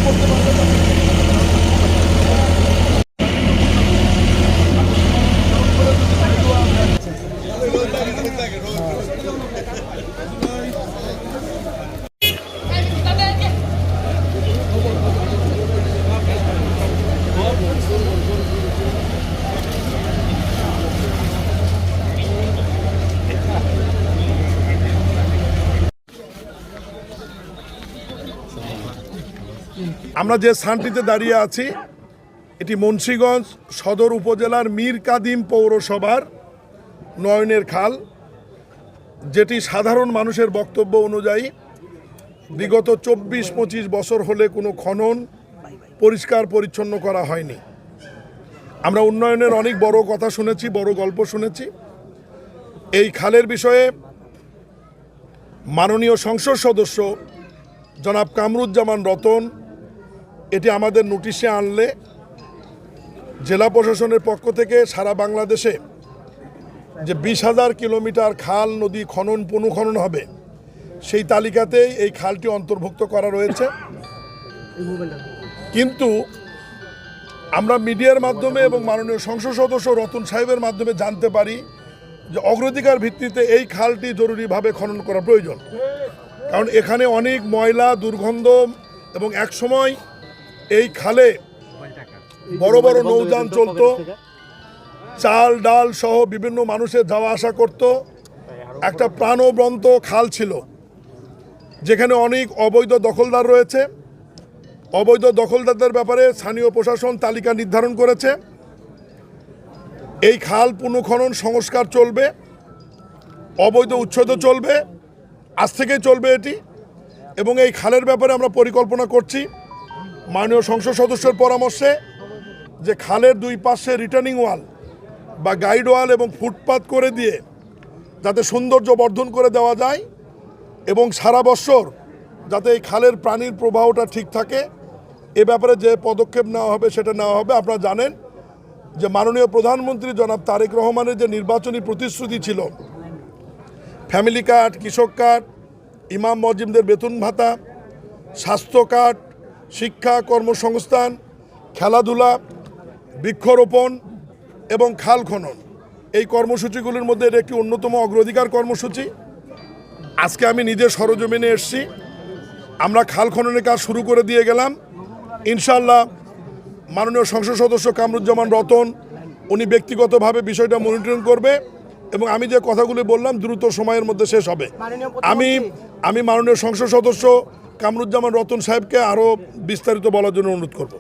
করতে পারবে না। আমরা যে স্থানটিতে দাঁড়িয়ে আছি এটি মুন্সিগঞ্জ সদর উপজেলার মীর কাদিম পৌরসভার নয়নের খাল, যেটি সাধারণ মানুষের বক্তব্য অনুযায়ী বিগত 24-25 বছর হলে কোনো খনন পরিষ্কার পরিচ্ছন্ন করা হয়নি। আমরা উন্নয়নের অনেক বড় কথা শুনেছি, বড় গল্প শুনেছি। এই খালের বিষয়ে মাননীয় সংসদ সদস্য জনাব কামরুজ্জামান রতন এটি আমাদের নোটিশে আনলে জেলা প্রশাসনের পক্ষ থেকে সারা বাংলাদেশে যে 20,000 কিলোমিটার খাল নদী খনন পুনঃখনন হবে সেই তালিকাতেই এই খালটি অন্তর্ভুক্ত করা রয়েছে। কিন্তু আমরা মিডিয়ার মাধ্যমে এবং মাননীয় সংসদ সদস্য রতন সাহেবের মাধ্যমে জানতে পারি যে অগ্রাধিকার ভিত্তিতে এই খালটি জরুরিভাবে খনন করা প্রয়োজন, কারণ এখানে অনেক ময়লা দুর্গন্ধ এবং একসময় এই খালে বড় বড় নৌযান চলত, চাল ডাল সহ বিভিন্ন মানুষের যাওয়া আসা করত। একটা প্রাণবন্ত খাল ছিল যেখানে অনেক অবৈধ দখলদার রয়েছে। অবৈধ দখলদারদের ব্যাপারে স্থানীয় প্রশাসন তালিকা নির্ধারণ করেছে। এই খাল পুনঃখনন সংস্কার চলবে, অবৈধ উচ্ছেদ চলবে, আজ থেকেই চলবে এটি। এবং এই খালের ব্যাপারে আমরা পরিকল্পনা করছি মাননীয় সংসদ সদস্যের পরামর্শে যে খালের দুই পাশে রিটার্নিং ওয়াল বা গাইড ওয়াল এবং ফুটপাত করে দিয়ে যাতে সৌন্দর্য বর্ধন করে দেওয়া যায় এবং সারা বছর যাতে এই খালের প্রাণীর প্রবাহটা ঠিক থাকে, এ ব্যাপারে যে পদক্ষেপ নেওয়া হবে সেটা নেওয়া হবে। আপনারা জানেন যে মাননীয় প্রধানমন্ত্রী জনাব তারেক রহমানের যে নির্বাচনী প্রতিশ্রুতি ছিল, ফ্যামিলি কার্ড, কৃষক কার্ড, ইমাম মসজিদদের বেতন ভাতা, স্বাস্থ্য কার্ড, শিক্ষা, কর্মসংস্থান, খেলাধুলা, বৃক্ষরোপণ এবং খাল খনন, এই কর্মসূচিগুলির মধ্যে এটা একটি অন্যতম অগ্রাধিকার কর্মসূচি। আজকে আমি নিজে সরজমিনে এসেছি, আমরা খাল খননের কাজ শুরু করে দিয়ে গেলাম। ইনশাআল্লাহ মাননীয় সংসদ সদস্য কামরুজ্জামান রতন উনি ব্যক্তিগতভাবে বিষয়টা মনিটরিং করবে এবং আমি যে কথাগুলি বললাম দ্রুত সময়ের মধ্যে শেষ হবে। আমি মাননীয় সংসদ সদস্য কামরুজ্জামান রতন সাহেবকে আরও বিস্তারিত বলার জন্য অনুরোধ করব।